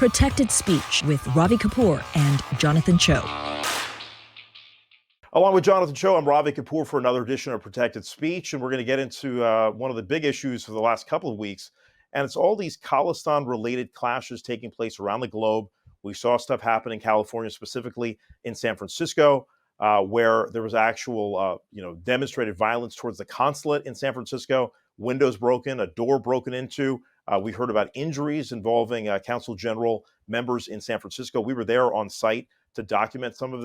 Protected Speech with Ravi Kapur and Jonathan Choe. Along with Jonathan Choe, I'm Ravi Kapur for another edition of Protected Speech, and we're going to get into one of the big issues for the last couple of weeks, and it's all these Khalistan-related clashes taking place around the globe. We saw stuff happen in California, specifically in San Francisco, where there was actual, demonstrated violence towards the consulate in San Francisco, windows broken, a door broken into. We heard about injuries involving Consul General members in San Francisco. We were there on site to document some of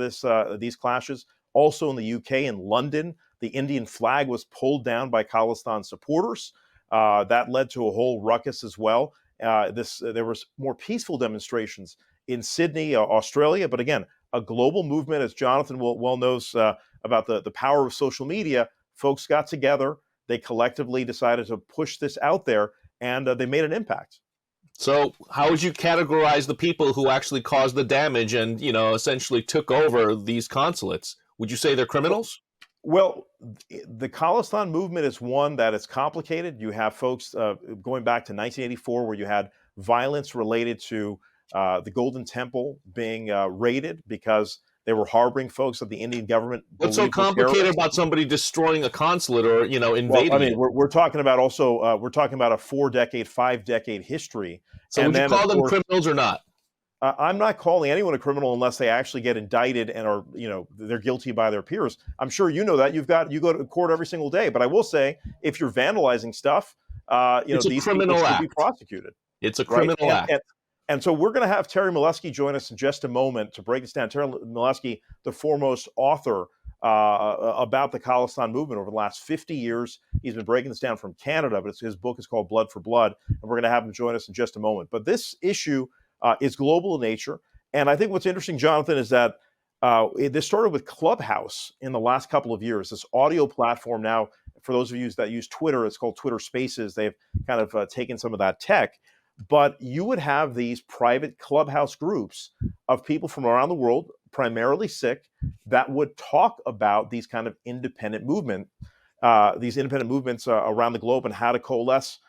these clashes. Also in the UK, in London, the Indian flag was pulled down by Khalistan supporters. That led to a whole ruckus as well. There was more peaceful demonstrations in Sydney, Australia, but again, a global movement, as Jonathan well knows about the power of social media. Folks got together, they collectively decided to push this out there, and they made an impact. So how would you categorize the people who actually caused the damage and, essentially took over these consulates? Would you say they're criminals? Well, the Khalistan movement is one that is complicated. You have folks going back to 1984, where you had violence related to the Golden Temple being raided because they were harboring folks that the Indian government. What's so complicated about somebody destroying a consulate or invading? Well, I mean, we're talking about also a 5-decade history. So would you call them criminals or not? I'm not calling anyone a criminal unless they actually get indicted and are, they're guilty by their peers. I'm sure you know that. You go to court every single day. But I will say, if you're vandalizing stuff, these people should be prosecuted. It's a criminal act. And so we're going to have Terry Milewski join us in just a moment to break this down. Terry Milewski, the foremost author about the Khalistan movement over the last 50 years. He's been breaking this down from Canada, but his book is called Blood for Blood, and we're going to have him join us in just a moment. But this issue is global in nature. And I think what's interesting, Jonathan, is that this started with Clubhouse in the last couple of years, this audio platform. Now, for those of you that use Twitter, it's called Twitter Spaces. They've kind of taken some of that tech. But you would have these private Clubhouse groups of people from around the world, primarily Sikh, that would talk about these kind of independent movements around the globe and how to coalesce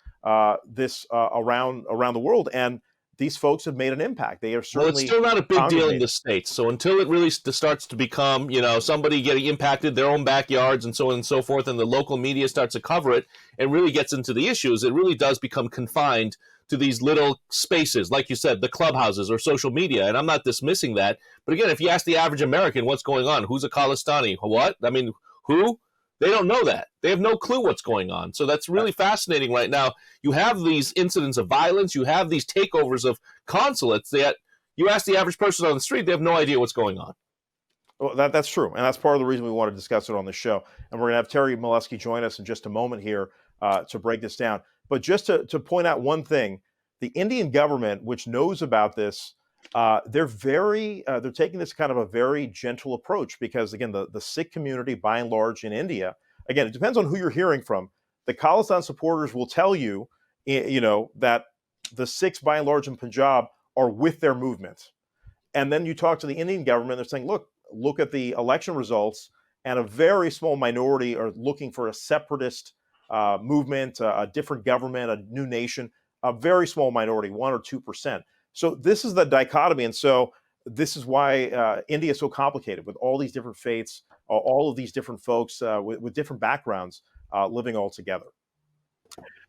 this around the world. And these folks have made an impact. They are certainly. Well, it's still not a big deal in the States. So until it really starts to become, somebody getting impacted, their own backyards and so on and so forth, and the local media starts to cover it and really gets into the issues, it really does become confined to these little spaces, like you said, the clubhouses or social media. And I'm not dismissing that. But again, if you ask the average American what's going on, who's a Khalistani? What? I mean, who? They don't know that. They have no clue what's going on. So that's really fascinating right now. You have these incidents of violence. You have these takeovers of consulates that you ask the average person on the street, they have no idea what's going on. Well, that's true. And that's part of the reason we want to discuss it on the show. And we're going to have Terry Milewski join us in just a moment here to break this down. But just to point out one thing, the Indian government, which knows about this, they're taking this kind of a very gentle approach because, again, the Sikh community, by and large in India, again, it depends on who you're hearing from. The Khalistan supporters will tell you, that the Sikhs, by and large in Punjab, are with their movement. And then you talk to the Indian government, they're saying, look at the election results, and a very small minority are looking for a separatist movement, a different government, a new nation, a very small minority, 1 or 2%. So this is the dichotomy. And so this is why India is so complicated with all these different faiths, all of these different folks with different backgrounds living all together.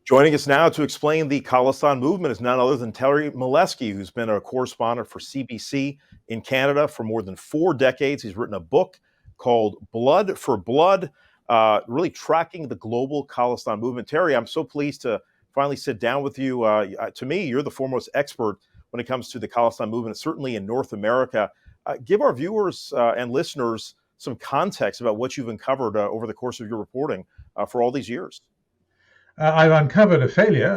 Joining us now to explain the Khalistan movement is none other than Terry Milewski, who's been a correspondent for CBC in Canada for more than 4 decades. He's written a book called Blood for Blood, really tracking the global Khalistan movement. Terry, I'm so pleased to finally sit down with you. To me, you're the foremost expert when it comes to the Khalistan movement, certainly in North America. Give our viewers and listeners some context about what you've uncovered over the course of your reporting for all these years. I've uncovered a failure.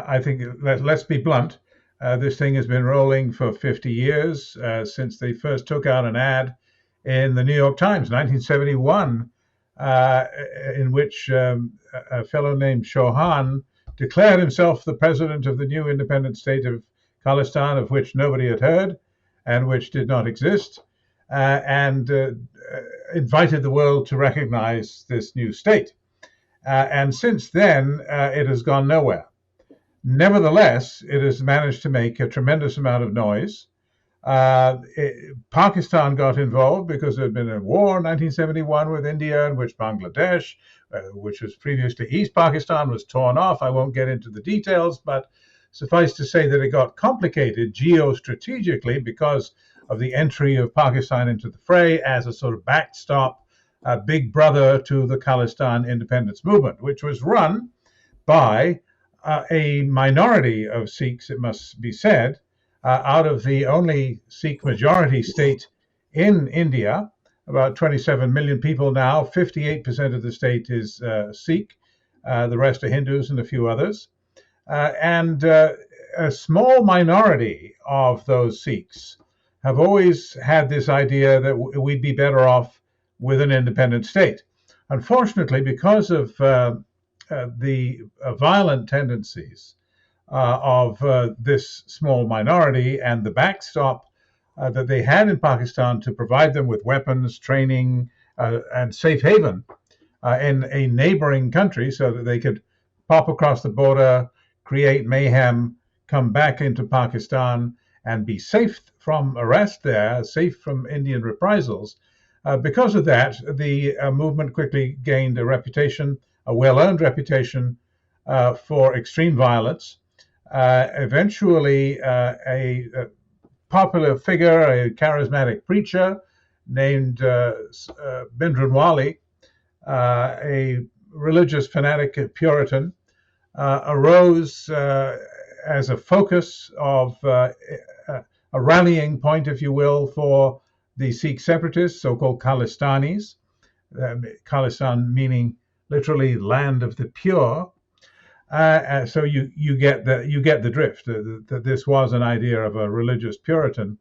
I think, let's be blunt, this thing has been rolling for 50 years since they first took out an ad in the New York Times, 1971, in which a fellow named Chauhan declared himself the president of the new independent state of Khalistan, of which nobody had heard and which did not exist, and invited the world to recognize this new state. And since then, it has gone nowhere. Nevertheless, it has managed to make a tremendous amount of noise. Pakistan got involved because there had been a war in 1971 with India, in which Bangladesh, which was previously East Pakistan, was torn off. I won't get into the details, but suffice to say that it got complicated geostrategically because of the entry of Pakistan into the fray as a sort of backstop, big brother to the Khalistan independence movement, which was run by a minority of Sikhs, it must be said, out of the only Sikh majority state in India, about 27 million people now. 58% of the state is Sikh, the rest are Hindus and a few others. And a small minority of those Sikhs have always had this idea that we'd be better off with an independent state. Unfortunately, because of the violent tendencies of this small minority and the backstop that they had in Pakistan to provide them with weapons, training, and safe haven in a neighboring country so that they could pop across the border, create mayhem, come back into Pakistan, and be safe from arrest there, safe from Indian reprisals. Because of that, the movement quickly gained a reputation, a well-earned reputation for extreme violence. Eventually, a popular figure, a charismatic preacher named Bhindranwale, a religious fanatic Puritan, arose as a focus of a rallying point, if you will, for the Sikh separatists, so-called Khalistanis, Khalistan meaning literally land of the pure. So you get the drift that this was an idea of a religious Puritan,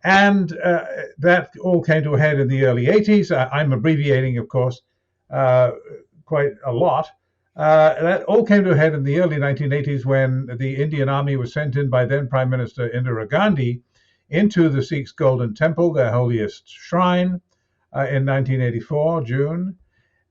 and that all came to a head in the early 80s. I'm abbreviating, of course, quite a lot. That all came to a head in the early 1980s when the Indian Army was sent in by then Prime Minister Indira Gandhi into the Sikhs' Golden Temple, their holiest shrine, in 1984, June.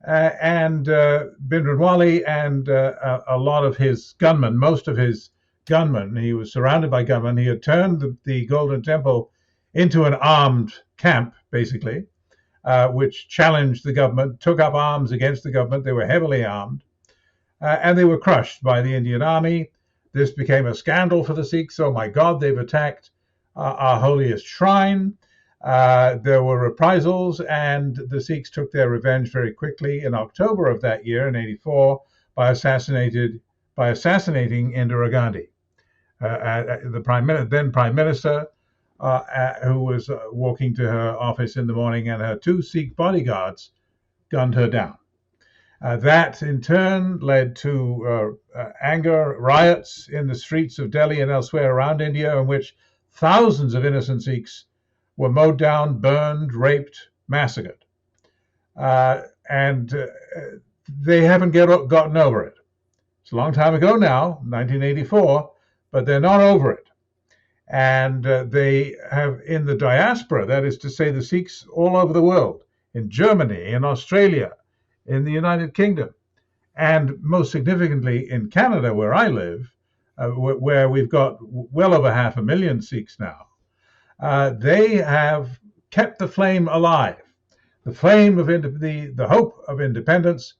And Bhindranwale and a lot of his gunmen, most of his gunmen, he was surrounded by gunmen. He had turned the Golden Temple into an armed camp, basically, which challenged the government, took up arms against the government. They were heavily armed, and they were crushed by the Indian Army. This became a scandal for the Sikhs. Oh my God, they've attacked our holiest shrine. There were reprisals, and the Sikhs took their revenge very quickly in October of that year, in '84, by assassinating Indira Gandhi, the then Prime Minister, who was walking to her office in the morning, and her two Sikh bodyguards gunned her down. That, in turn, led to anger, riots in the streets of Delhi and elsewhere around India, in which thousands of innocent Sikhs were mowed down, burned, raped, massacred. And they haven't gotten over it. It's a long time ago now, 1984, but they're not over it. And they have, in the diaspora, that is to say the Sikhs all over the world, in Germany, in Australia, in the United Kingdom, and most significantly in Canada, where I live, where we've got well over 500,000 Sikhs now. They have kept the flame alive, the flame of the hope of independence,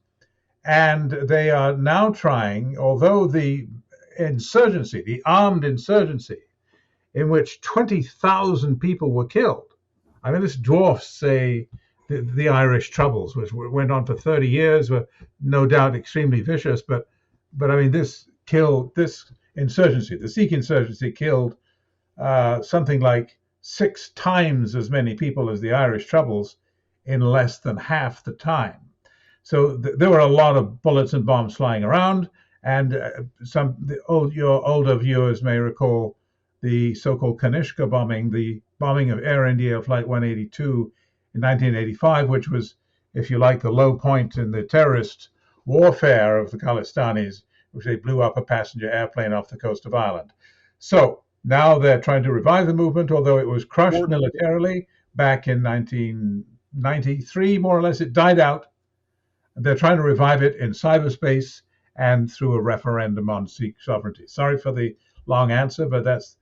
and they are now trying, although the insurgency, the armed insurgency, in which 20,000 people were killed. I mean, this dwarfs the Irish Troubles, which went on for 30 years, were no doubt extremely vicious, but I mean, this insurgency, the Sikh insurgency, killed something like 6 times as many people as the Irish Troubles in less than half the time. So there were a lot of bullets and bombs flying around, and your older viewers may recall the so-called Kanishka bombing, the bombing of Air India Flight 182 in 1985, which was, if you like, the low point in the terrorist warfare of the Khalistanis, which they blew up a passenger airplane off the coast of Ireland. So now they're trying to revive the movement, although it was crushed militarily back in 1993, more or less. It died out. They're trying to revive it in cyberspace and through a referendum on Sikh sovereignty. Sorry for the long answer, but that's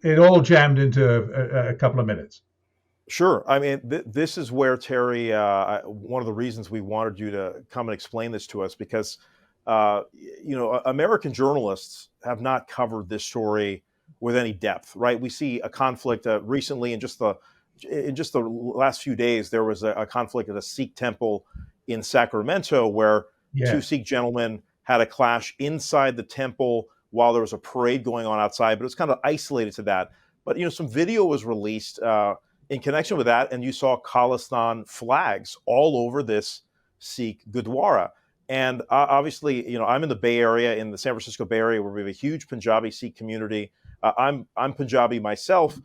it all jammed into a couple of minutes. Sure. I mean, this is where, Terry, one of the reasons we wanted you to come and explain this to us, because, American journalists have not covered this story with any depth, right? We see a conflict recently in just the last few days. There was a conflict at a Sikh temple in Sacramento where two Sikh gentlemen had a clash inside the temple while there was a parade going on outside, but it was kind of isolated to that. But, some video was released in connection with that, and you saw Khalistan flags all over this Sikh Gurdwara. And obviously, I'm in the Bay Area, in the San Francisco Bay Area, where we have a huge Punjabi Sikh community. I'm Punjabi myself.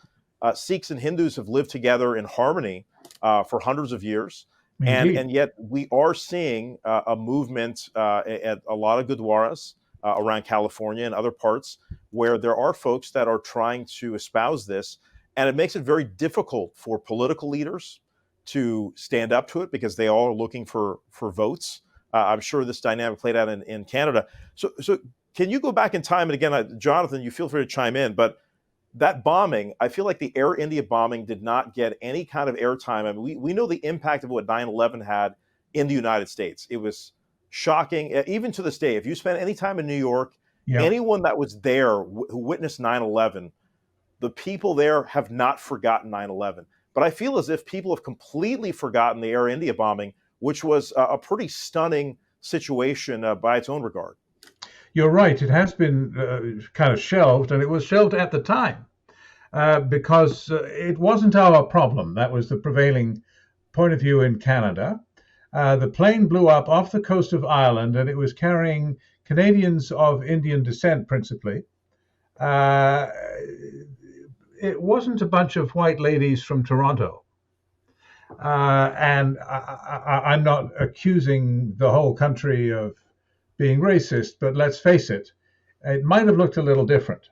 Sikhs and Hindus have lived together in harmony for hundreds of years. And yet we are seeing a movement at a lot of Gurdwaras around California and other parts where there are folks that are trying to espouse this. And it makes it very difficult for political leaders to stand up to it because they all are looking for votes. I'm sure this dynamic played out in Canada. So can you go back in time? And again, Jonathan, you feel free to chime in, but that bombing, I feel like the Air India bombing did not get any kind of airtime. I mean, we know the impact of what 9/11 had in the United States. It was shocking, even to this day. If you spend any time in New York, anyone that was there who witnessed 9/11, the people there have not forgotten 9/11. But I feel as if people have completely forgotten the Air India bombing, which was a pretty stunning situation by its own regard. You're right. It has been kind of shelved, and it was shelved at the time because it wasn't our problem. That was the prevailing point of view in Canada. The plane blew up off the coast of Ireland, and it was carrying Canadians of Indian descent, principally. It wasn't a bunch of white ladies from Toronto. And I'm not accusing the whole country of being racist, but let's face it, it might have looked a little different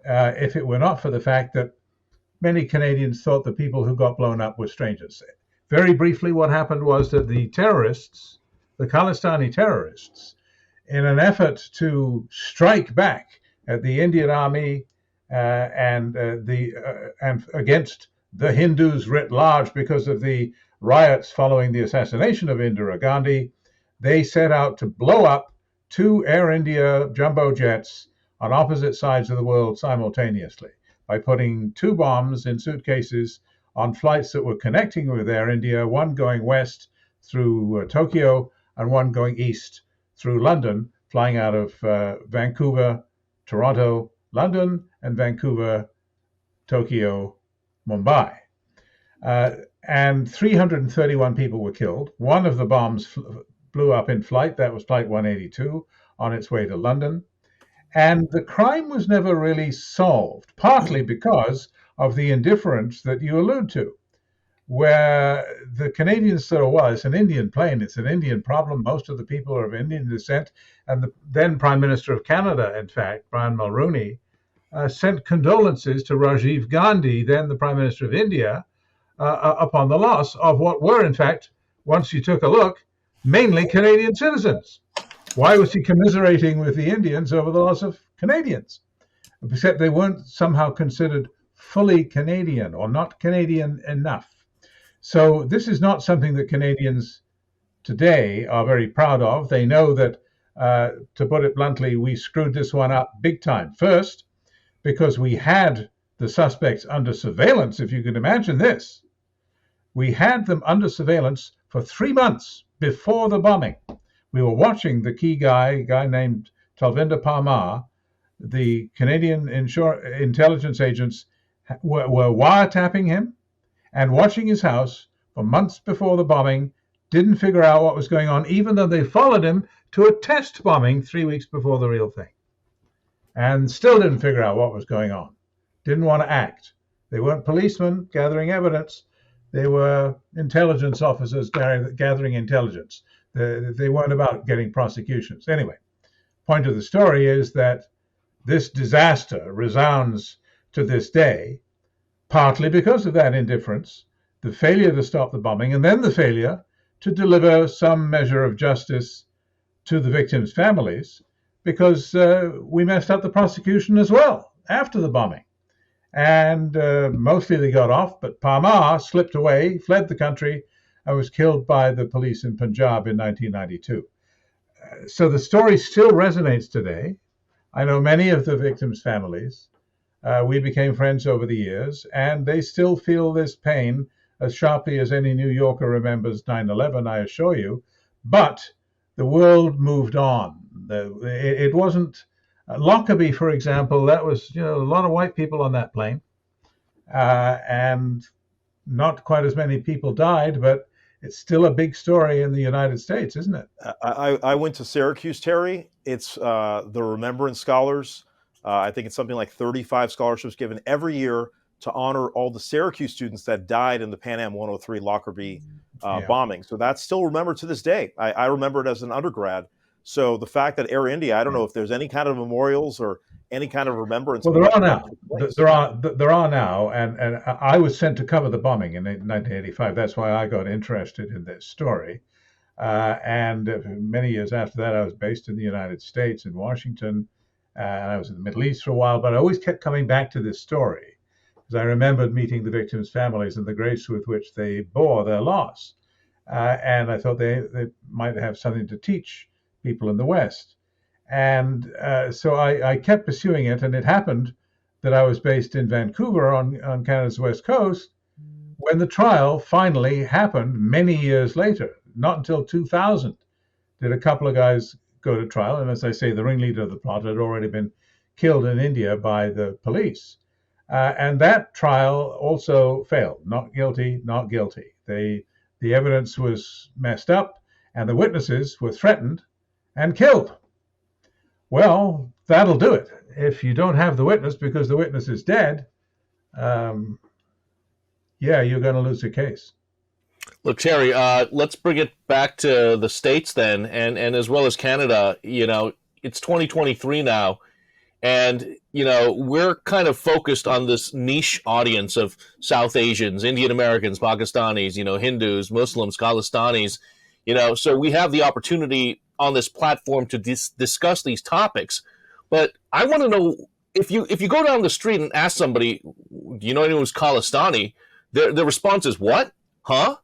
if it were not for the fact that many Canadians thought the people who got blown up were strangers. Very briefly, what happened was that the terrorists, the Khalistani terrorists, in an effort to strike back at the Indian army and against the Hindus writ large because of the riots following the assassination of Indira Gandhi, they set out to blow up 2 Air India jumbo jets on opposite sides of the world simultaneously by putting 2 bombs in suitcases on flights that were connecting with Air India, one going west through Tokyo and one going east through London, flying out of Vancouver, Toronto, London, and Vancouver, Tokyo, Mumbai. And 331 people were killed. One of the bombs blew up in flight. That was Flight 182 on its way to London. And the crime was never really solved, partly because of the indifference that you allude to, where the Canadians thought, well, it's an Indian plane, it's an Indian problem, most of the people are of Indian descent. And the then Prime Minister of Canada, in fact, Brian Mulroney, sent condolences to Rajiv Gandhi, then the Prime Minister of India, upon the loss of what were, in fact, once you took a look, mainly Canadian citizens. Why was he commiserating with the Indians over the loss of Canadians? Except they weren't somehow considered fully Canadian or not Canadian enough. So this is not something that Canadians today are very proud of. They know that, to put it bluntly, we screwed this one up big time. First, because we had the suspects under surveillance, if you can imagine this. We had them under surveillance for 3 months before the bombing. We were watching the key guy, a guy named Talvinder Parmar. The Canadian intelligence agents were wiretapping him and watching his house for months before the bombing, didn't figure out what was going on, even though they followed him to a test bombing 3 weeks before the real thing, and still didn't figure out what was going on. Didn't want to act. They weren't policemen gathering evidence. They were intelligence officers gathering intelligence. They weren't about getting prosecutions. Anyway, point of the story is that this disaster resounds to this day, partly because of that indifference, the failure to stop the bombing, and then the failure to deliver some measure of justice to the victims' families because we messed up the prosecution as well after the bombing. And mostly they got off, but Parmar slipped away, fled the country, and was killed by the police in Punjab in 1992. So the story still resonates today. I know many of the victims' families. We became friends over the years, and they still feel this pain as sharply as any New Yorker remembers 9/11, I assure you. But the world moved on. It wasn't Lockerbie, for example. That was, a lot of white people on that plane, and not quite as many people died, but it's still a big story in the United States, isn't it? I went to Syracuse, Terry. It's the Remembrance Scholars. I think it's something like 35 scholarships given every year to honor all the Syracuse students that died in the Pan Am 103 Lockerbie bombing. So that's still remembered to this day. I remember it as an undergrad. So the fact that Air India, I don't know if there's any kind of memorials or any kind of remembrance. Well, there are now. There are now, and I was sent to cover the bombing in 1985. That's why I got interested in this story. And many years after that, I was based in the United States, in Washington, and I was in the Middle East for a while. But I always kept coming back to this story because I remembered meeting the victims' families and the grace with which they bore their loss. And I thought they might have something to teach people in the West. And so I kept pursuing it, and it happened that I was based in Vancouver on Canada's West Coast when the trial finally happened many years later. Not until 2000 did a couple of guys go to trial. And as I say, the ringleader of the plot had already been killed in India by the police. And that trial also failed. Not guilty, not guilty. The evidence was messed up, and the witnesses were threatened and killed. Well, that'll do it. If you don't have the witness because the witness is dead, you're going to lose your case. Look, Terry, let's bring it back to the States then, and as well as Canada. It's 2023 now, and, we're kind of focused on this niche audience of South Asians, Indian Americans, Pakistanis, Hindus, Muslims, Khalistanis, so we have the opportunity on this platform to discuss these topics. But I want to know, if you go down the street and ask somebody, do you know anyone who's Khalistani? Their response is, what? Huh?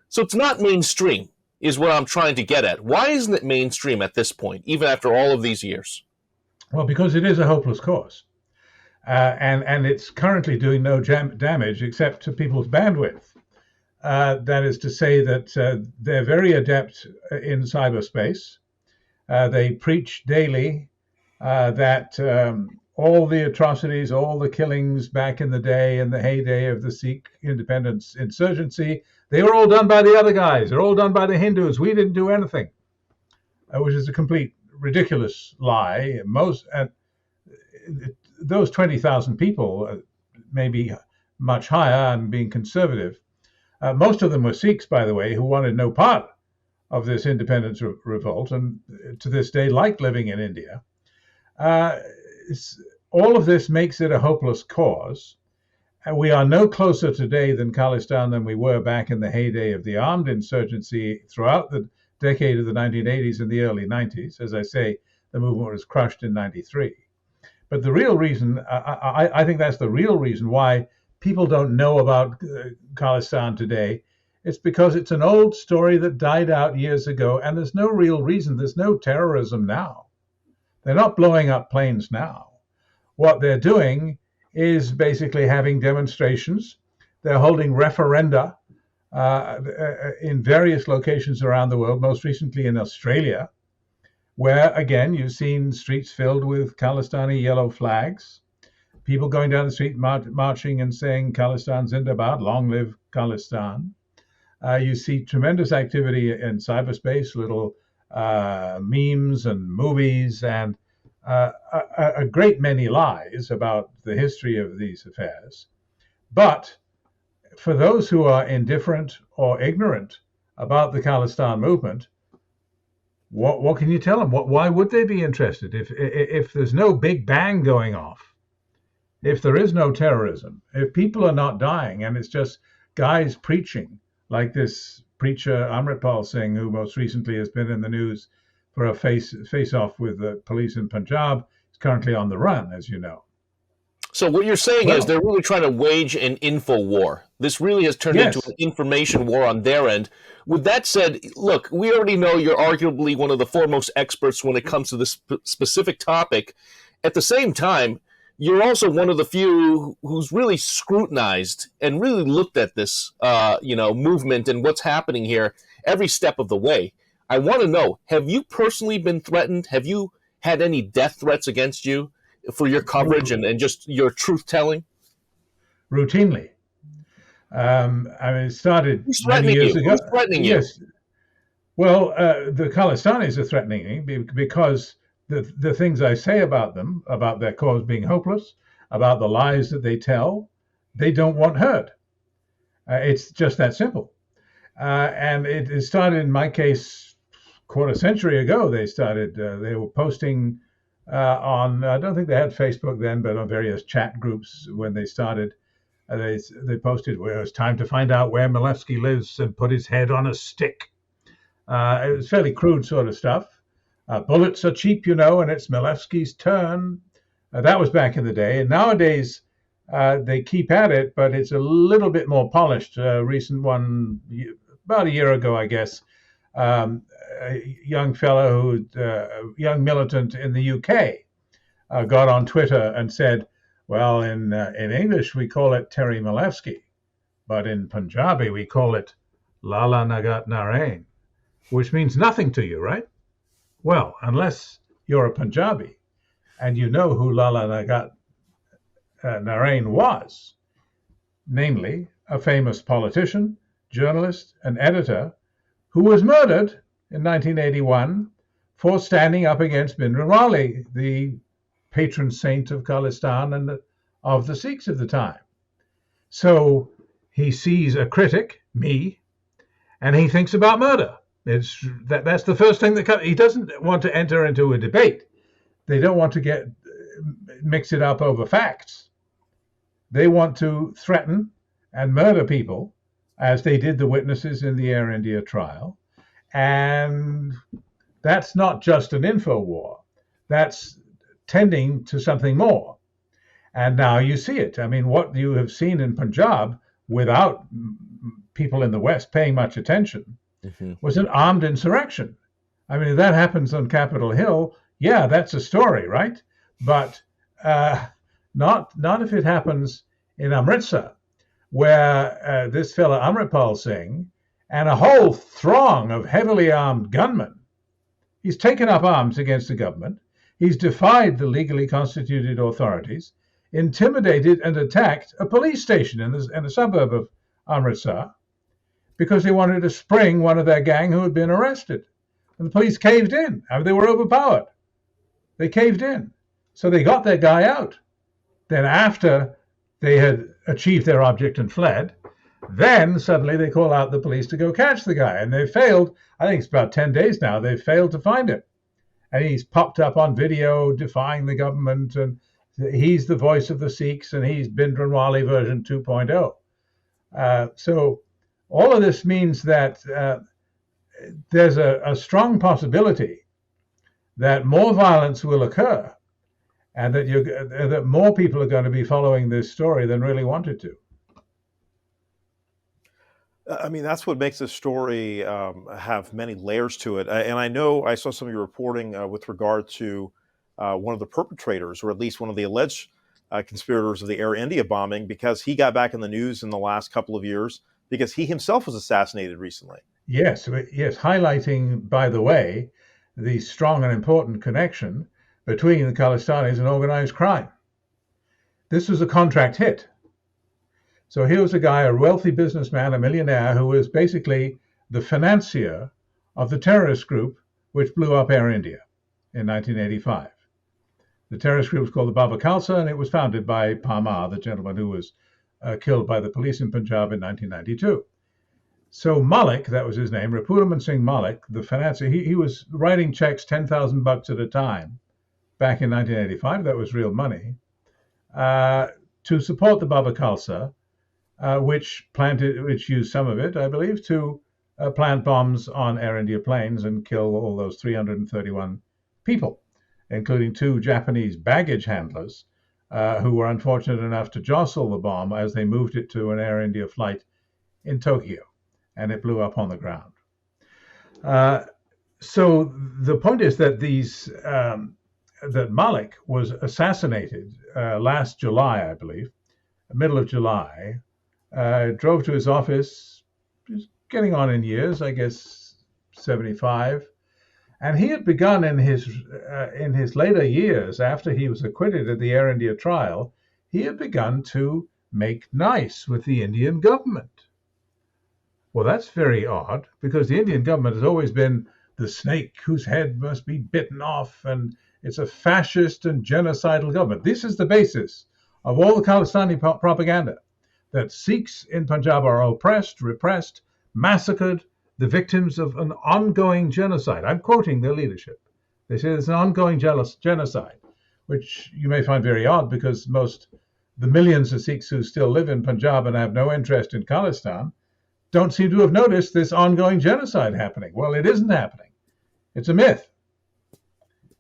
So it's not mainstream, is what I'm trying to get at. Why isn't it mainstream at this point, even after all of these years? Well, because it is a hopeless cause. And it's currently doing no damage except to people's bandwidth. That is to say that they're very adept in cyberspace. They preach daily that all the atrocities, all the killings back in the day, in the heyday of the Sikh independence insurgency, they were all done by the other guys. They're all done by the Hindus. We didn't do anything, which is a complete ridiculous lie. Those 20,000 people, maybe much higher, and being conservative. Most of them were Sikhs, by the way, who wanted no part of this independence revolt, and to this day like living in India. All of this makes it a hopeless cause. And we are no closer today than Khalistan than we were back in the heyday of the armed insurgency throughout the decade of the 1980s and the early 90s. As I say, the movement was crushed in 93. But the real reason, I think that's the real reason why people don't know about Khalistan today. It's because it's an old story that died out years ago, and there's no real reason. There's no terrorism now. They're not blowing up planes now. What they're doing is basically having demonstrations. They're holding referenda in various locations around the world, most recently in Australia, where, again, you've seen streets filled with Khalistani yellow flags, people going down the street marching and saying, Khalistan Zindabad, long live Khalistan. You see tremendous activity in cyberspace, little memes and movies, and a great many lies about the history of these affairs. But for those who are indifferent or ignorant about the Khalistan movement, what can you tell them? Why would they be interested if there's no big bang going off? If there is no terrorism, if people are not dying, and it's just guys preaching, like this preacher Amritpal Singh, who most recently has been in the news for a face-off with the police in Punjab. He's currently on the run, as you know. So what you're saying is they're really trying to wage an info war. This really has turned into an information war on their end. With that said, look, we already know you're arguably one of the foremost experts when it comes to this specific topic. At the same time, you're also one of the few who's really scrutinized and really looked at this, movement and what's happening here every step of the way. I want to know, have you personally been threatened? Have you had any death threats against you for your coverage and just your truth-telling? Routinely. It started many years ago. Who's threatening you? Yes. Well, the Khalistanis are threatening me because the things I say about them, about their cause being hopeless, about the lies that they tell, they don't want heard. It's just that simple. And it started, in my case, quarter century ago. They were posting on, I don't think they had Facebook then, but on various chat groups when they started, they posted, well, it's time to find out where Milewski lives and put his head on a stick. It was fairly crude sort of stuff. Bullets are cheap, and it's Milewski's turn. That was back in the day. And nowadays, they keep at it, but it's a little bit more polished. A recent one, about a year ago, I guess, a young fellow, young militant in the UK, got on Twitter and said, well, in English, we call it Terry Milewski, but in Punjabi, we call it Lala Nagat Narain, which means nothing to you, right? Well, unless you're a Punjabi and you know who Lala Nagat Narain was, namely a famous politician, journalist, and editor who was murdered in 1981 for standing up against Bhindranwale, the patron saint of Khalistan and of the Sikhs of the time. So he sees a critic, me, and he thinks about murder. That's the first thing that comes. He doesn't want to enter into a debate. They don't want to mix it up over facts. They want to threaten and murder people, as they did the witnesses in the Air India trial. And that's not just an info war. That's tending to something more. And now you see it. I mean, what you have seen in Punjab, without people in the West paying much attention, was an armed insurrection. I mean, if that happens on Capitol Hill, yeah, that's a story, right? But not if it happens in Amritsar, where this fellow Amritpal Singh and a whole throng of heavily armed gunmen, he's taken up arms against the government, he's defied the legally constituted authorities, intimidated and attacked a police station in a suburb of Amritsar, because they wanted to spring one of their gang who had been arrested. And the police caved in. I mean, they were overpowered. They caved in. So they got their guy out. Then after they had achieved their object and fled, then suddenly they call out the police to go catch the guy. And they failed. I think it's about 10 days now. They failed to find him. And he's popped up on video defying the government. And he's the voice of the Sikhs. And he's Bhindranwale version 2.0. So all of this means that there's a strong possibility that more violence will occur, and that more people are going to be following this story than really wanted to. I mean, that's what makes this story have many layers to it. And I know I saw some of your reporting with regard to one of the perpetrators, or at least one of the alleged conspirators of the Air India bombing, because he got back in the news in the last couple of years because he himself was assassinated recently. Yes, highlighting, by the way, the strong and important connection between the Khalistanis and organized crime. This was a contract hit. So here was a guy, a wealthy businessman, a millionaire, who was basically the financier of the terrorist group which blew up Air India in 1985. The terrorist group was called the Baba Khalsa, and it was founded by Parmar, the gentleman who was killed by the police in Punjab in 1992. So Malik, that was his name, Rapudaman Singh Malik, the financier, he was writing checks $10,000 at a time back in 1985. That was real money, to support the Baba Khalsa, which used some of it, I believe, to plant bombs on Air India planes and kill all those 331 people, including 2 Japanese baggage handlers who were unfortunate enough to jostle the bomb as they moved it to an Air India flight in Tokyo, and it blew up on the ground. So the point is that that Malik was assassinated last July, I believe, middle of July. Drove to his office, just getting on in years, I guess 75, and he had begun in his later years, after he was acquitted at the Air India trial, he had begun to make nice with the Indian government. Well, that's very odd, because the Indian government has always been the snake whose head must be bitten off, and it's a fascist and genocidal government. This is the basis of all the Khalistani propaganda, that Sikhs in Punjab are oppressed, repressed, massacred, the victims of an ongoing genocide. I'm quoting their leadership. They say it's an ongoing genocide, which you may find very odd, because the millions of Sikhs who still live in Punjab and have no interest in Khalistan don't seem to have noticed this ongoing genocide happening. Well, it isn't happening. It's a myth.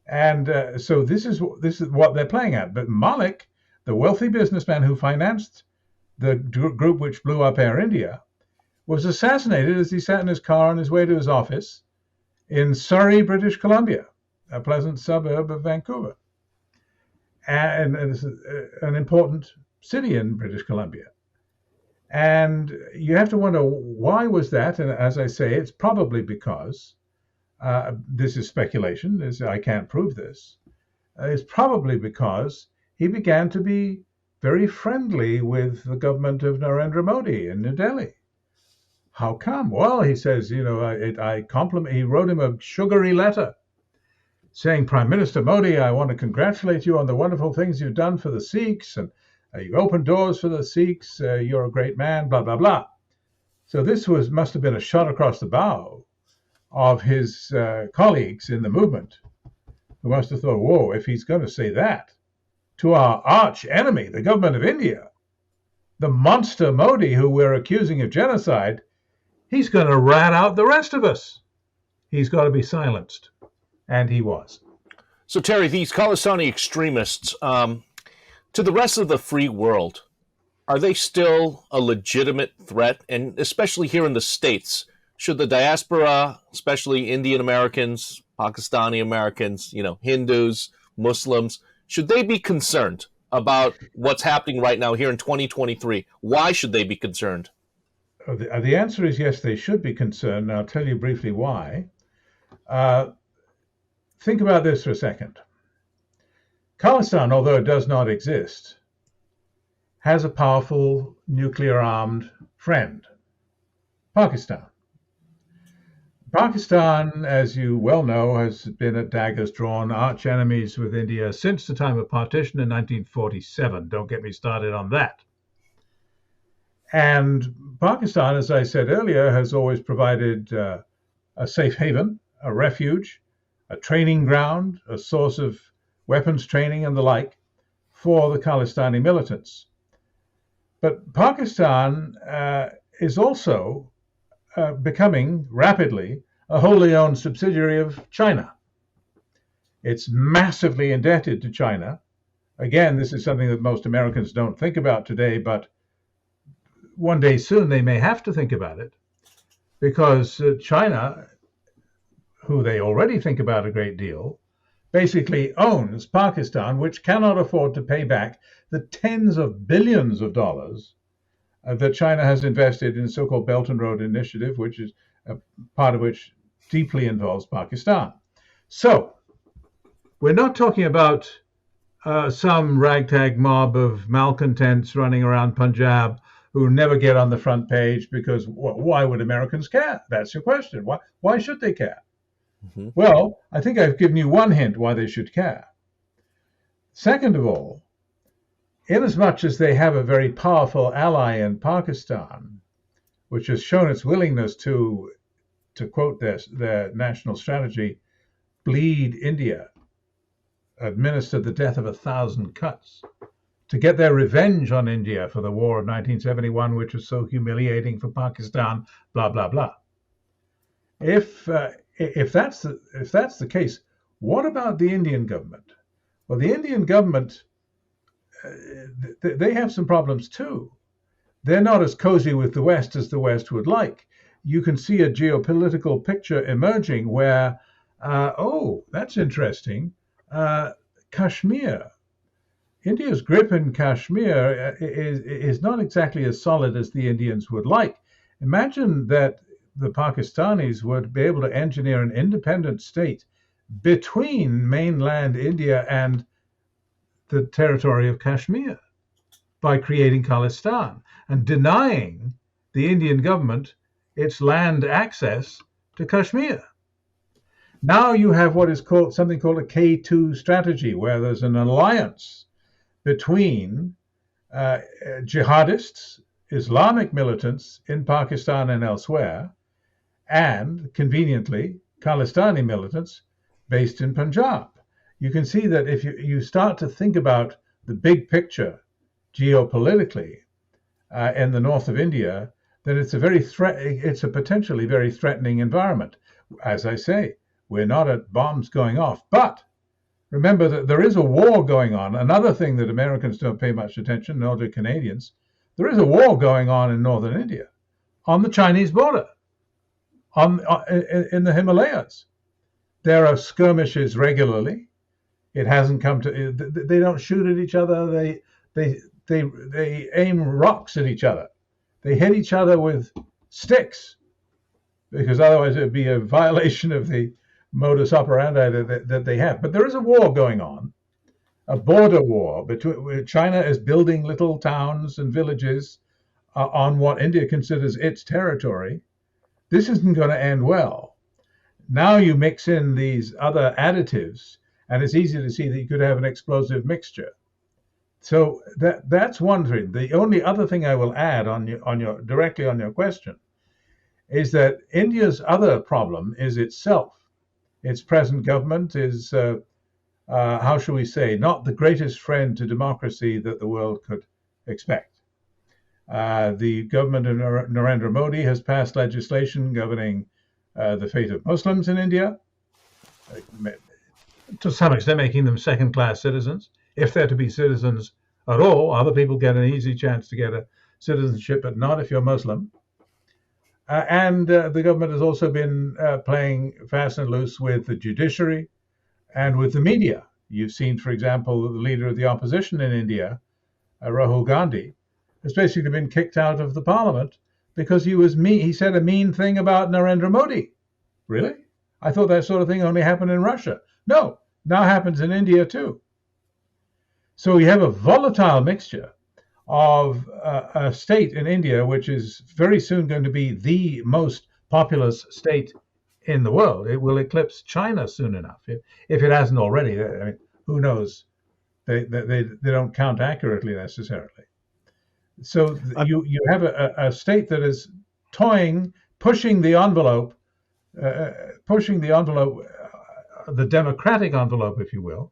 And so this is what they're playing at. But Malik, the wealthy businessman who financed the group which blew up Air India, was assassinated as he sat in his car on his way to his office in Surrey, British Columbia, a pleasant suburb of Vancouver, and it's an important city in British Columbia. And you have to wonder, why was that? And as I say, it's probably because, this is speculation, I can't prove this, it's probably because he began to be very friendly with the government of Narendra Modi in New Delhi. How come? Well, he says, he wrote him a sugary letter saying, Prime Minister Modi, I want to congratulate you on the wonderful things you've done for the Sikhs, and you opened doors for the Sikhs, you're a great man, blah, blah, blah. So this must have been a shot across the bow of his colleagues in the movement, who must have thought, whoa, if he's going to say that to our arch enemy, the government of India, the monster Modi who we're accusing of genocide, he's going to rat out the rest of us. He's got to be silenced. And he was. So, Terry, these Khalistani extremists, to the rest of the free world, are they still a legitimate threat? And especially here in the States, should the diaspora, especially Indian Americans, Pakistani Americans, Hindus, Muslims, should they be concerned about what's happening right now here in 2023? Why should they be concerned? The answer is yes, they should be concerned. And I'll tell you briefly why. Think about this for a second. Khalistan, although it does not exist, has a powerful nuclear-armed friend, Pakistan. Pakistan, as you well know, has been at daggers drawn, arch enemies with India since the time of partition in 1947. Don't get me started on that. And Pakistan, as I said earlier, has always provided a safe haven, a refuge, a training ground, a source of weapons training and the like for the Khalistani militants. But Pakistan is also becoming rapidly a wholly owned subsidiary of China. It's massively indebted to China. Again, this is something that most Americans don't think about today, but one day soon they may have to think about it, because China, who they already think about a great deal, basically owns Pakistan, which cannot afford to pay back the tens of billions of dollars that China has invested in the so-called Belt and Road Initiative, which is a part of which deeply involves Pakistan. So we're not talking about some ragtag mob of malcontents running around Punjab who never get on the front page, because why would Americans care? That's your question. Why should they care? Mm-hmm. Well, I think I've given you one hint why they should care. Second of all, inasmuch as they have a very powerful ally in Pakistan, which has shown its willingness to quote their national strategy, bleed India, administer the death of 1,000 cuts, to get their revenge on India for the war of 1971, which was so humiliating for Pakistan, blah, blah, blah. If that's the case, what about the Indian government? Well, the Indian government, they have some problems too. They're not as cozy with the West as the West would like. You can see a geopolitical picture emerging where, oh, that's interesting. Kashmir. India's grip in Kashmir is not exactly as solid as the Indians would like. Imagine that the Pakistanis would be able to engineer an independent state between mainland India and the territory of Kashmir by creating Khalistan and denying the Indian government its land access to Kashmir. Now you have what is called something called a K2 strategy, where there's an alliance between jihadists, Islamic militants in Pakistan and elsewhere, and conveniently Khalistani militants based in Punjab. You can see that if you start to think about the big picture geopolitically in the north of India, then it's a potentially very threatening environment. As I say, we're not at bombs going off, but remember that there is a war going on. Another thing that Americans don't pay much attention, nor do Canadians, there is a war going on in northern India, on the Chinese border, in the Himalayas. There are skirmishes regularly. It hasn't come to. They don't shoot at each other. They aim rocks at each other. They hit each other with sticks, because otherwise it would be a violation of the modus operandi that they have. But there is a war going on, a border war between China is building little towns and villages on what India considers its territory. This isn't going to end well. Now you mix in these other additives, and it's easy to see that you could have an explosive mixture. So that's one thing. The only other thing I will add directly on your question is that India's other problem is itself. Its present government is, how shall we say, not the greatest friend to democracy that the world could expect. The government of Narendra Modi has passed legislation governing the fate of Muslims in India, to some extent making them second-class citizens. If they're to be citizens at all, other people get an easy chance to get a citizenship, but not if you're Muslim. And the government has also been playing fast and loose with the judiciary and with the media. You've seen, for example, the leader of the opposition in India, Rahul Gandhi, has basically been kicked out of the parliament because he said a mean thing about Narendra Modi. Really? I thought that sort of thing only happened in Russia. No, now happens in India too. So we have a volatile mixture of a state in India, which is very soon going to be the most populous state in the world. It will eclipse China soon enough, if it hasn't already. I mean, who knows? They don't count accurately necessarily. So you have a state that is pushing the envelope, the democratic envelope, if you will,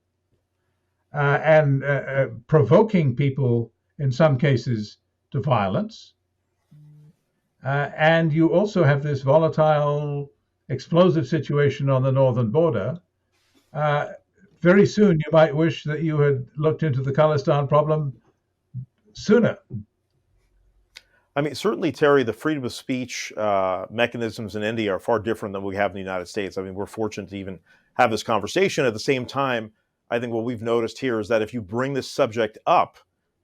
and provoking people in some cases to violence. And you also have this volatile, explosive situation on the northern border. Very soon, you might wish that you had looked into the Khalistan problem sooner. I mean, certainly, Terry, the freedom of speech mechanisms in India are far different than we have in the United States. I mean, we're fortunate to even have this conversation. At the same time, I think what we've noticed here is that if you bring this subject up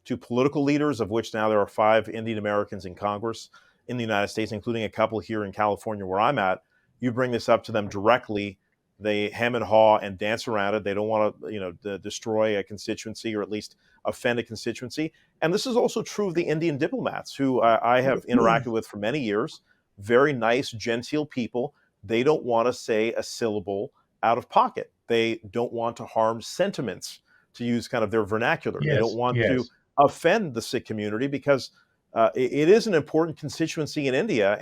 to political leaders, of which now there are 5 Indian Americans in Congress in the United States, including a couple here in California where I'm at, you bring this up to them directly, they hem and haw and dance around it. They don't want to, destroy a constituency or at least offend a constituency. And this is also true of the Indian diplomats who I have interacted with for many years. Very nice, genteel people. They don't want to say a syllable out of pocket. They don't want to harm sentiments, to use kind of their vernacular. Yes, they don't want to offend the Sikh community because it is an important constituency in India.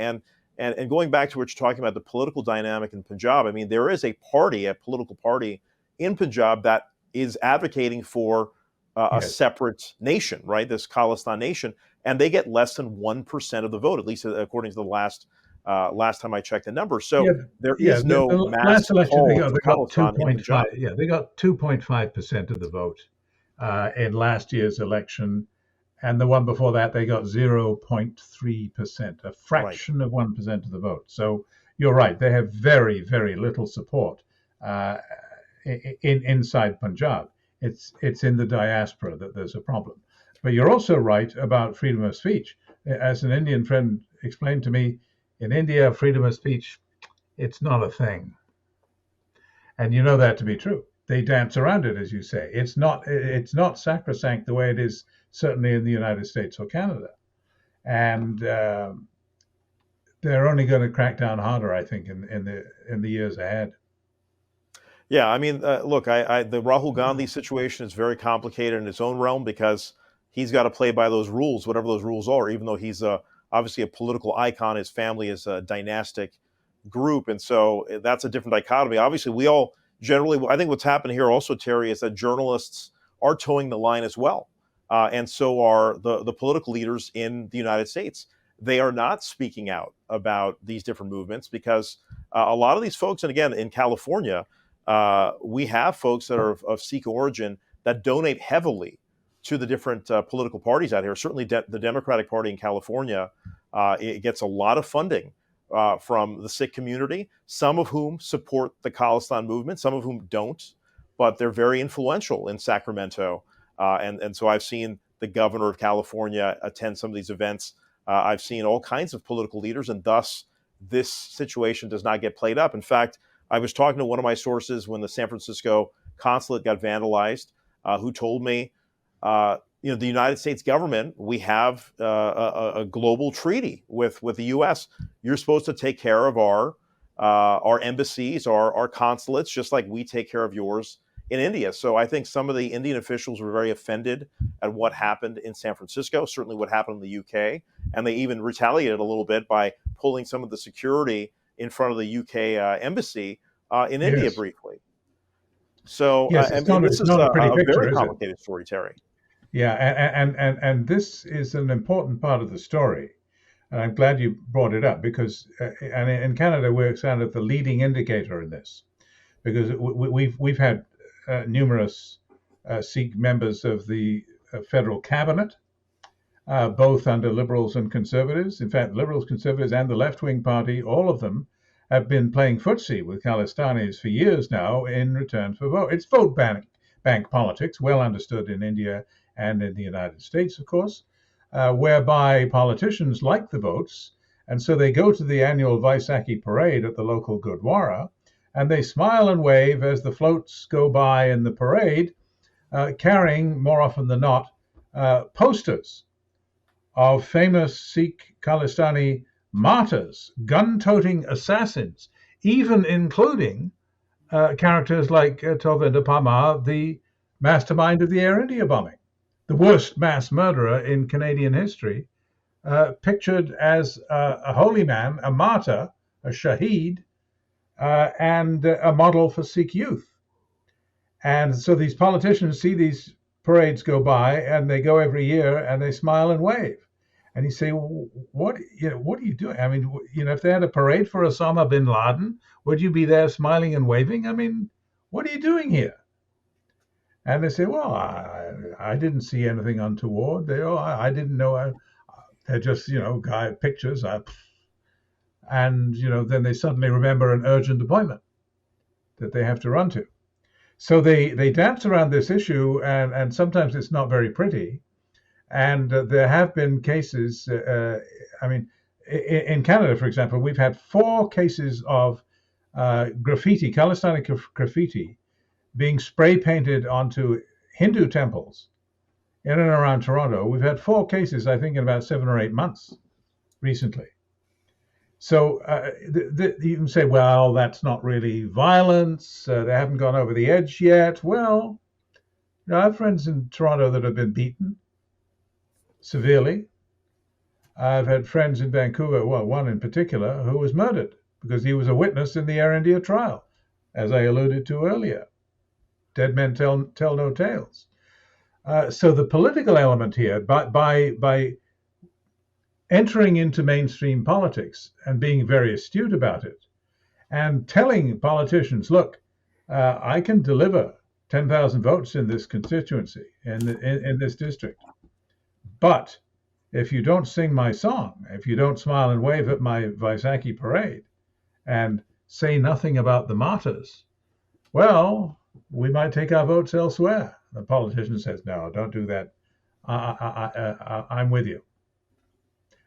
And going back to what you're talking about, the political dynamic in Punjab, I mean, there is a political party in Punjab that is advocating for a separate nation, right? This Khalistan nation, and they get less than 1% of the vote, at least according to the last last time I checked the numbers. So Yeah, there yeah. is no The mass last election pull for they got Khalistan in 2.5. Punjab. Yeah, they got 2.5% of the vote in last year's election, and the one before that they got 0.3%, a Right. fraction of 1% of the vote. So you're right; they have very, very little support uh, inside Punjab. It's in the diaspora that there's a problem. But you're also right about freedom of speech. As an Indian friend explained to me, in India, freedom of speech, it's not a thing. And you know that to be true. They dance around it, as you say. It's not sacrosanct the way it is certainly in the United States or Canada. And they're only going to crack down harder, I think, in the years ahead. Yeah, I mean, look, the Rahul Gandhi situation is very complicated in its own realm because he's got to play by those rules, whatever those rules are. Even though he's obviously a political icon, his family is a dynastic group, and so that's a different dichotomy. Obviously, we all generally, I think what's happened here also, Terry, is that journalists are towing the line as well, and so are the political leaders in the United States. They are not speaking out about these different movements because a lot of these folks, and again, in California, we have folks that are of Sikh origin that donate heavily to the different political parties out here. Certainly, the Democratic Party in California, it gets a lot of funding from the Sikh community, some of whom support the Khalistan movement, some of whom don't, but they're very influential in Sacramento. And so I've seen the governor of California attend some of these events. I've seen all kinds of political leaders, and thus this situation does not get played up. In fact, I was talking to one of my sources when the San Francisco consulate got vandalized, who told me, the United States government, we have a global treaty with the U.S. You're supposed to take care of our embassies, our consulates, just like we take care of yours in India. So I think some of the Indian officials were very offended at what happened in San Francisco, certainly what happened in the UK, and they even retaliated a little bit by pulling some of the security in front of the UK embassy in India Yes. briefly. So Yes, this is not a pretty picture, very is it? complicated story, Terry. Yeah, and this is an important part of the story. And I'm glad you brought it up because, and in Canada, we're kind of the leading indicator in this, because we've had numerous Sikh members of the federal cabinet, both under Liberals and Conservatives. In fact, Liberals, Conservatives, and the left-wing party, all of them have been playing footsie with Khalistanis for years now in return for vote. It's vote bank politics, well understood in India and in the United States, of course, whereby politicians like the votes, and so they go to the annual Vaisakhi parade at the local Gurdwara, and they smile and wave as the floats go by in the parade, carrying, more often than not, posters of famous Sikh Khalistani martyrs, gun-toting assassins, even including characters like Tovinder Parmar, the mastermind of the Air India bombing, the worst mass murderer in Canadian history, pictured as a holy man, a martyr, a shaheed, and a model for Sikh youth. And so these politicians see these parades go by, and they go every year, and they smile and wave. And you say, what are you doing? I mean, if they had a parade for Osama bin Laden, would you be there smiling and waving? I mean, what are you doing here? And they say, well, I didn't see anything untoward. I didn't know. They're just, guy pictures. And, then they suddenly remember an urgent appointment that they have to run to. So they dance around this issue, and sometimes it's not very pretty. And there have been cases, in Canada, for example, we've had 4 cases of graffiti, Khalistani graffiti, being spray painted onto Hindu temples in and around Toronto. We've had 4 cases, I think, in about 7 or 8 months recently. So you can say, well, that's not really violence. They haven't gone over the edge yet. Well, I have friends in Toronto that have been beaten severely. I've had friends in Vancouver, well, one in particular, who was murdered because he was a witness in the Air India trial, as I alluded to earlier. Dead men tell no tales. So the political element here, by entering into mainstream politics and being very astute about it and telling politicians, look, I can deliver 10,000 votes in this constituency, in this district. But if you don't sing my song, if you don't smile and wave at my Vaisakhi parade and say nothing about the martyrs, well, we might take our votes elsewhere. The politician says, no, don't do that. I'm with you.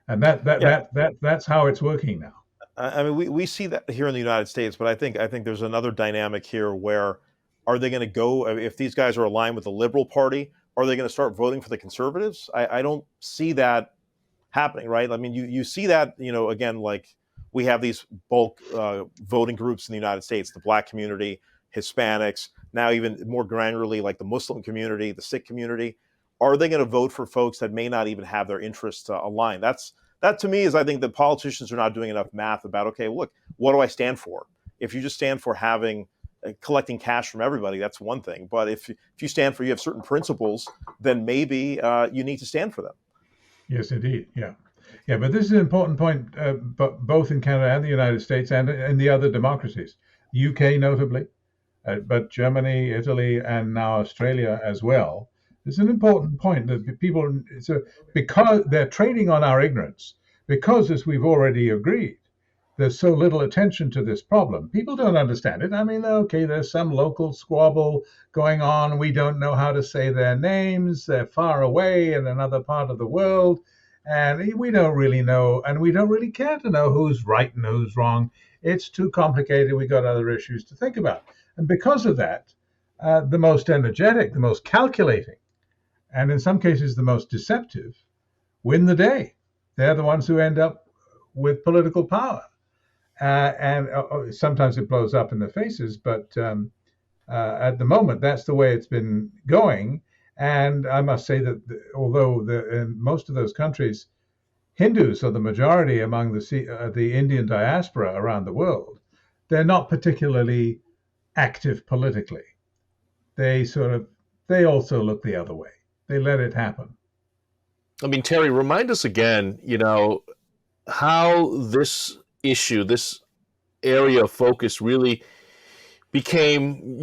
And that's how it's working now. I mean, we see that here in the United States, but I think there's another dynamic here where are they going to go, if these guys are aligned with the Liberal Party, are they going to start voting for the Conservatives? I don't see that happening, right? I mean, you see that, again, like we have these bulk voting groups in the United States, the Black community, Hispanics, now even more granularly like the Muslim community, the Sikh community. Are they going to vote for folks that may not even have their interests aligned? That to me is, I think the politicians are not doing enough math about, okay, look, what do I stand for? If you just stand for collecting cash from everybody, that's one thing. But if you stand for, you have certain principles, then maybe you need to stand for them. Yes, indeed. Yeah. Yeah, but this is an important point, both in Canada and the United States and in the other democracies, UK notably, but Germany, Italy, and now Australia as well. It's an important point that people, because they're trading on our ignorance, because as we've already agreed, there's so little attention to this problem. People don't understand it. I mean, okay, there's some local squabble going on. We don't know how to say their names. They're far away in another part of the world. And we don't really know, and we don't really care to know who's right and who's wrong. It's too complicated. We've got other issues to think about. And because of that, the most energetic, the most calculating, and in some cases the most deceptive, win the day. They're the ones who end up with political power. And sometimes it blows up in their faces, but at the moment, that's the way it's been going. And I must say that although in most of those countries, Hindus are the majority among the Indian diaspora around the world, they're not particularly active politically. They also look the other way. They let it happen. I mean, Terry, remind us again, how this issue, this area of focus really became,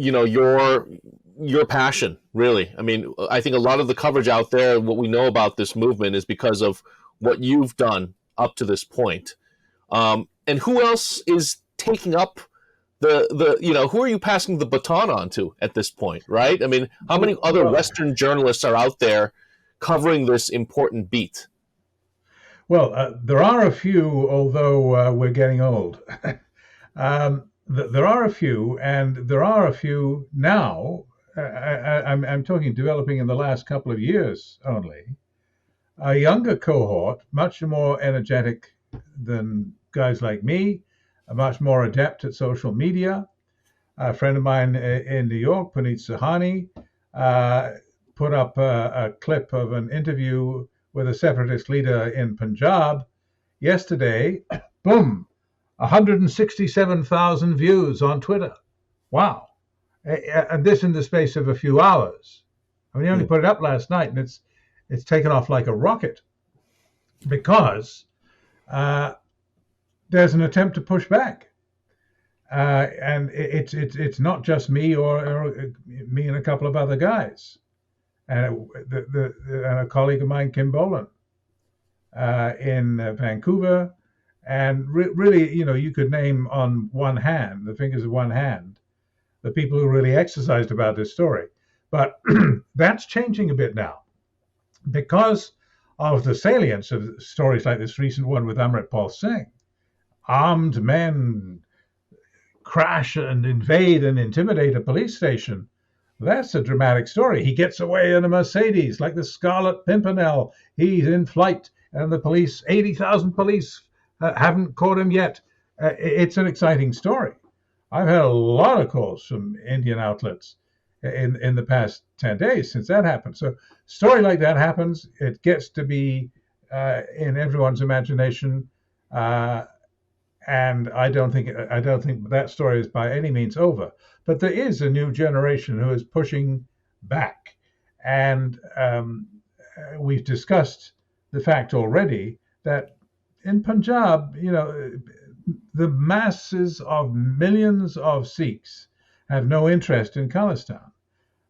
your passion, really. I mean, I think a lot of the coverage out there, what we know about this movement is because of what you've done up to this point. And who else is taking up who are you passing the baton on to at this point, right? I mean, how many other Western journalists are out there covering this important beat? Well, there are a few, although we're getting old. There are a few, and there are a few now. I'm talking developing in the last couple of years only. A younger cohort, much more energetic than guys like me, much more adept at social media. A friend of mine in New York, Puneet Sahani, put up a clip of an interview with a separatist leader in Punjab yesterday. Boom, 167,000 views on Twitter. Wow. And this in the space of a few hours. I mean, he only put it up last night, and it's taken off like a rocket because there's an attempt to push back. And it's not just me or me and a couple of other guys. And a colleague of mine, Kim Boland, in Vancouver. And really, you could name on one hand, the fingers of one hand, the people who really exercised about this story. But that's changing a bit now because of the salience of stories like this recent one with Amritpal Singh. Armed men crash and invade and intimidate a police station. That's a dramatic story. He gets away in a Mercedes like the Scarlet Pimpernel. He's in flight, and the police, 80,000 police, haven't caught him yet. It's an exciting story. I've had a lot of calls from Indian outlets in the past 10 days since that happened. So, story like that happens. It gets to be in everyone's imagination. And I don't think that story is by any means over. But there is a new generation who is pushing back, and we've discussed the fact already that in Punjab, the masses of millions of Sikhs have no interest in Khalistan,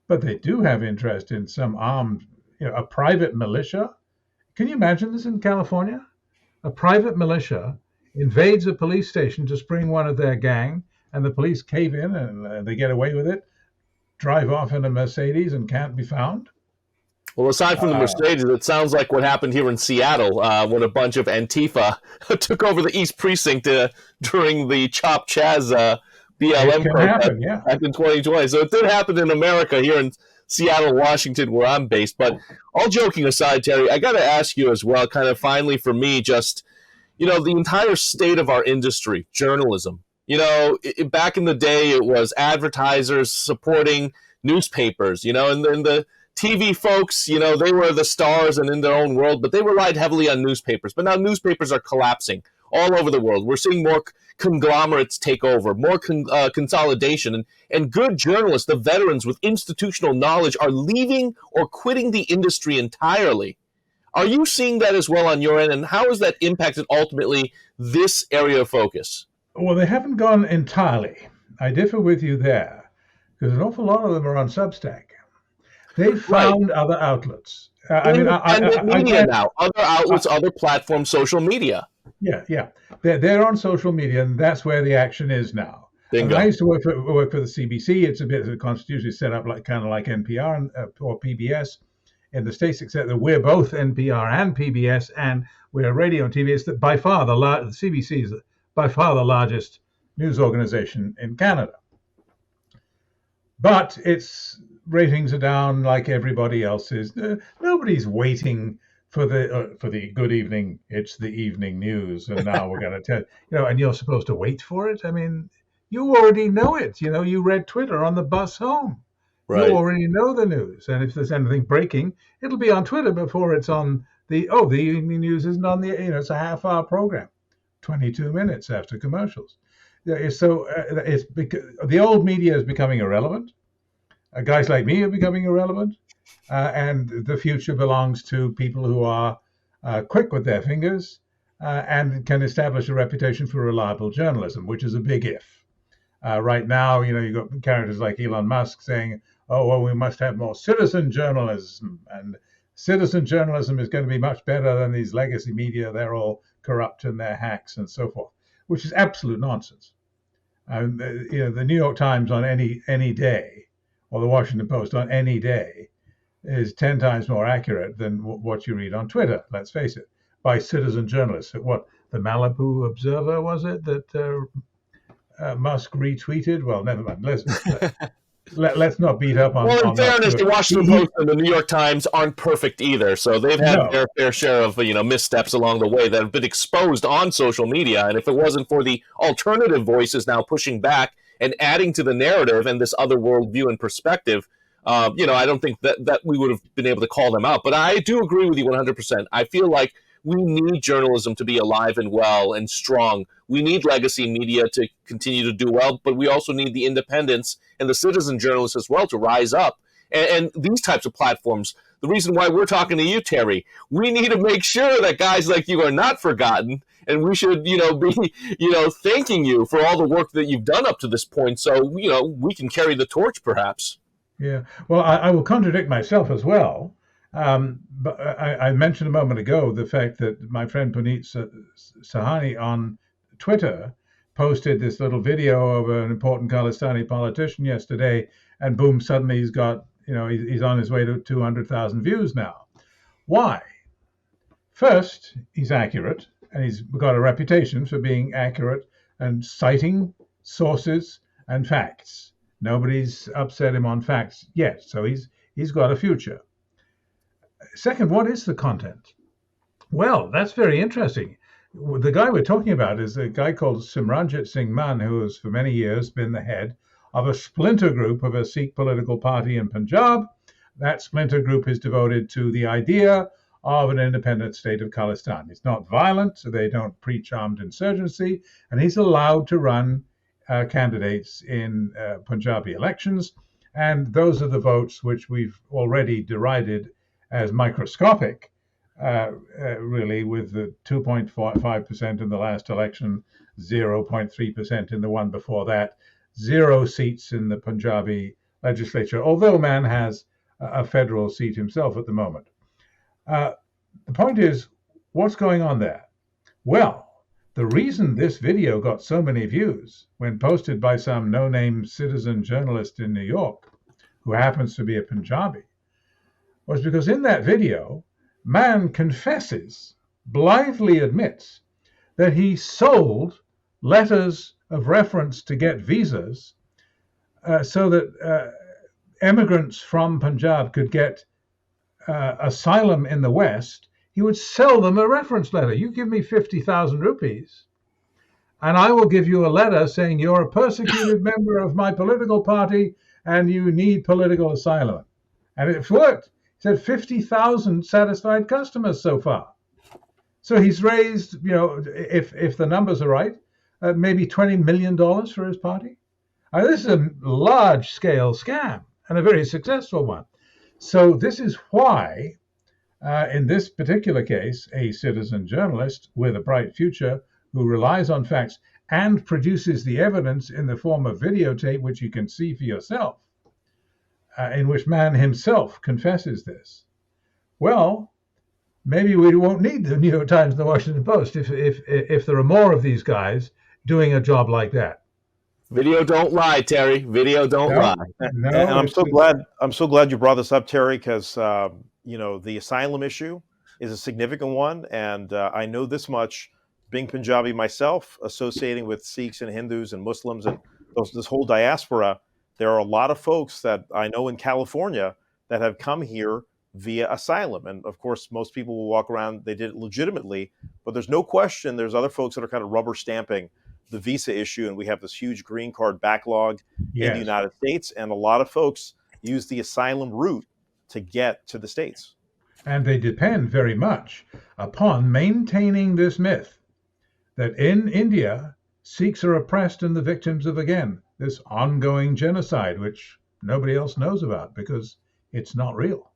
but they do have interest in some armed, a private militia. Can you imagine this in California? A private militia invades a police station to spring one of their gang, and the police cave in and they get away with it, drive off in a Mercedes and can't be found. Well, aside from the Mercedes, it sounds like what happened here in Seattle when a bunch of Antifa took over the East Precinct during the Chop Chaz BLM protest back in 2020. So it did happen in America here in Seattle, Washington, where I'm based. But all joking aside, Terry, I got to ask you as well, kind of finally for me, just, the entire state of our industry, journalism. Back in the day, it was advertisers supporting newspapers, and then the TV folks, they were the stars and in their own world, but they relied heavily on newspapers. But now newspapers are collapsing all over the world. We're seeing more conglomerates take over, more consolidation, and good journalists, the veterans with institutional knowledge, are leaving or quitting the industry entirely. Are you seeing that as well on your end, and how has that impacted ultimately this area of focus? Well, they haven't gone entirely. I differ with you there, because an awful lot of them are on Substack. They found other outlets. Media now, other outlets, other platforms, social media. Yeah. They're on social media, and that's where the action is now. I used to work for the CBC. It's a bit constitutionally set up like NPR or PBS in the States, except that we're both NPR and PBS, and we're radio and TV. It's by far the CBC is by far the largest news organization in Canada. But its ratings are down like everybody else's. Nobody's waiting for the good evening. It's the evening news, and now we're going to tell and you're supposed to wait for it. I mean, you already know it. You read Twitter on the bus home. Right. You already know the news, and if there's anything breaking, it'll be on Twitter before it's on the evening news isn't on the. It's a half-hour program, 22 minutes after commercials. So it's because the old media is becoming irrelevant. Guys like me are becoming irrelevant, and the future belongs to people who are quick with their fingers and can establish a reputation for reliable journalism, which is a big if. Right now, you've got characters like Elon Musk saying, "Oh, well, we must have more citizen journalism, and citizen journalism is going to be much better than these legacy media. They're all corrupt and they're hacks and so forth," which is absolute nonsense. The New York Times on any day, or the Washington Post on any day, is 10 times more accurate than what you read on Twitter, let's face it, by citizen journalists. What, the Malibu Observer, was it, that Musk retweeted? Well, never mind. Let's not beat up on. Well, in fairness, the Washington Post and the New York Times aren't perfect either, so they've had their fair share of missteps along the way that have been exposed on social media. And if it wasn't for the alternative voices now pushing back and adding to the narrative and this other worldview and perspective, I don't think that we would have been able to call them out. But I do agree with you 100%. I feel like we need journalism to be alive and well and strong. We need legacy media to continue to do well, but we also need the independents and the citizen journalists as well to rise up. And these types of platforms, the reason why we're talking to you, Terry, we need to make sure that guys like you are not forgotten. And we should, be, thanking you for all the work that you've done up to this point. So, we can carry the torch, perhaps. Yeah. Well, I will contradict myself as well. But I mentioned a moment ago the fact that my friend Puneet Sahani on Twitter posted this little video of an important Khalistani politician yesterday, and boom, suddenly he's got, he's on his way to 200,000 views now. Why? First, he's accurate, and he's got a reputation for being accurate and citing sources and facts. Nobody's upset him on facts yet, so he's got a future. Second, what is the content? Well, that's very interesting. The guy we're talking about is a guy called Simranjit Singh Mann, who has for many years been the head of a splinter group of a Sikh political party in Punjab. That splinter group is devoted to the idea of an independent state of Khalistan. It's not violent, so they don't preach armed insurgency, and he's allowed to run candidates in Punjabi elections. And those are the votes which we've already derided as microscopic really, with the 2.5% in the last election, 0.3% in the one before that, 0 seats in the Punjabi legislature, although man has a federal seat himself at the moment. The point is, what's going on there? Well, the reason this video got so many views when posted by some no-name citizen journalist in New York, who happens to be a Punjabi, was because in that video, man confesses, blithely admits, that he sold letters of reference to get visas so that immigrants from Punjab could get asylum in the West. He would sell them a reference letter. You give me 50,000 rupees, and I will give you a letter saying you're a persecuted member of my political party and you need political asylum. And it's worked. He said 50,000 satisfied customers so far. So he's raised, if the numbers are right, maybe $20 million for his party. This is a large-scale scam and a very successful one. So this is why, in this particular case, a citizen journalist with a bright future who relies on facts and produces the evidence in the form of videotape, which you can see for yourself, in which man himself confesses this. Well, maybe we won't need the New York Times and the Washington Post if there are more of these guys doing a job like that. Video don't lie, Terry. Video don't lie. No, and I'm so glad you brought this up, Terry, because the asylum issue is a significant one, and I know this much, being Punjabi myself, associating with Sikhs and Hindus and Muslims and this whole diaspora. There are a lot of folks that I know in California that have come here via asylum, and of course, most people will walk around. They did it legitimately, but there's no question there's other folks that are kind of rubber stamping the visa issue, and we have this huge green card backlog in the United States, and a lot of folks use the asylum route to get to the States. And they depend very much upon maintaining this myth that in India, Sikhs are oppressed and the victims of, again, this ongoing genocide, which nobody else knows about because it's not real.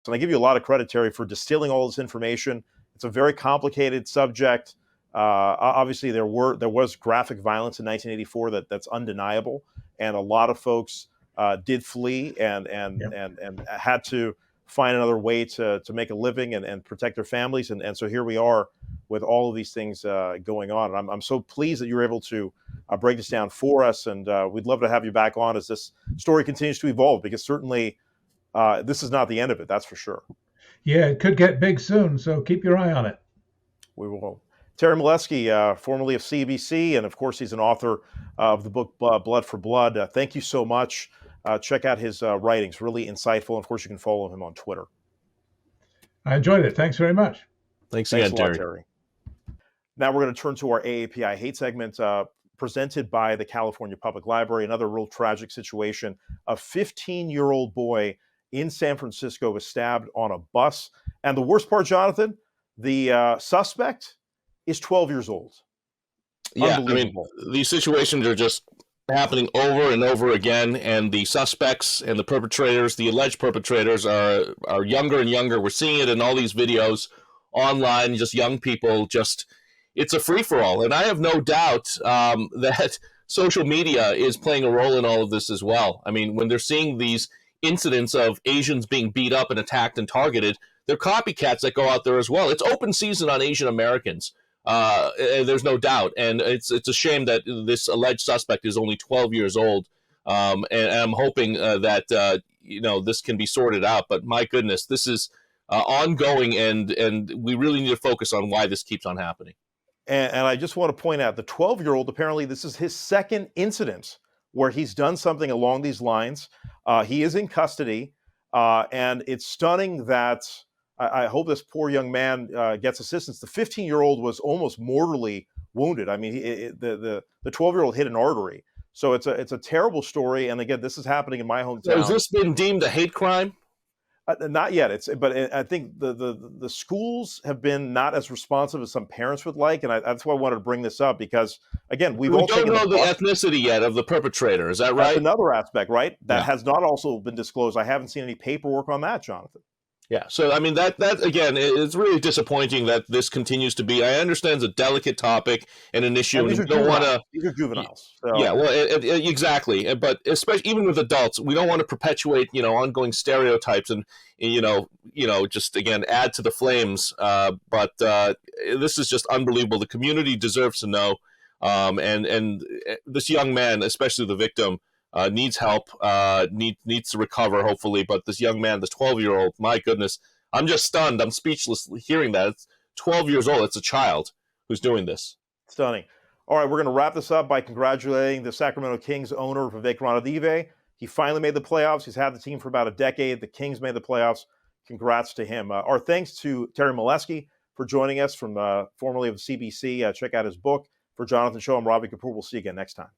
And I give you a lot of credit, Terry, for distilling all this information. It's a very complicated subject. Obviously, there was graphic violence in 1984 that's undeniable, and a lot of folks did flee and had to find another way to make a living and protect their families. And so here we are with all of these things going on. And I'm so pleased that you were able to break this down for us. And we'd love to have you back on as this story continues to evolve, because certainly this is not the end of it. That's for sure. Yeah, it could get big soon. So keep your eye on it. We will. Terry Milewski, formerly of CBC, and of course he's an author of the book Blood for Blood. Thank you so much. Check out his writings, really insightful. And of course, you can follow him on Twitter. I enjoyed it. Thanks very much. Thanks again, a lot, Terry. Now we're going to turn to our AAPI hate segment presented by the California Public Library. Another real tragic situation. A 15-year-old boy in San Francisco was stabbed on a bus. And the worst part, Jonathan, the suspect is 12 years old. Yeah, I mean, these situations are just happening over and over again, and the suspects and the perpetrators, the alleged perpetrators, are younger and younger. We're seeing it in all these videos online, just young people, it's a free-for-all. And I have no doubt that social media is playing a role in all of this as well. I mean, when they're seeing these incidents of Asians being beat up and attacked and targeted, they're copycats that go out there as well. It's open season on Asian Americans. There's no doubt, and it's a shame that this alleged suspect is only 12 years old, and I'm hoping that this can be sorted out. But my goodness, this is ongoing, and we really need to focus on why this keeps on happening. And I just want to point out, the 12-year-old, apparently this is his second incident where he's done something along these lines. He is in custody, and it's stunning that I hope this poor young man gets assistance. The 15-year-old was almost mortally wounded. I mean, the 12-year-old hit an artery. So it's a terrible story. And again, this is happening in my hometown. So has this been deemed a hate crime? Not yet. I think the schools have been not as responsive as some parents would like, and that's why I wanted to bring this up, because again, we don't know the ethnicity yet of the perpetrator. Is that right? That's another aspect, right? That has not also been disclosed. I haven't seen any paperwork on that, Jonathan. Yeah, so I mean that again, it's really disappointing that this continues to be. I understand it's a delicate topic and an issue, And and these we are don't want juveniles. to. These are juveniles. Yeah, So well, exactly. But especially even with adults, we don't want to perpetuate, ongoing stereotypes and just again add to the flames. But this is just unbelievable. The community deserves to know, and this young man, especially the victim, needs help. Needs to recover, hopefully. But this young man, this 12-year-old, my goodness, I'm just stunned. I'm speechless hearing that. It's 12 years old. It's a child who's doing this. stunning. All right, we're going to wrap this up by congratulating the Sacramento Kings owner, Vivek RANADIVE. He finally made the playoffs. He's had the team for about a decade. The Kings made the playoffs. Congrats to him. Our thanks to Terry Milewski for joining us from formerly of CBC. Check out his book. For Jonathan Choe, I'm Ravi Kapur. We'll see you again next time.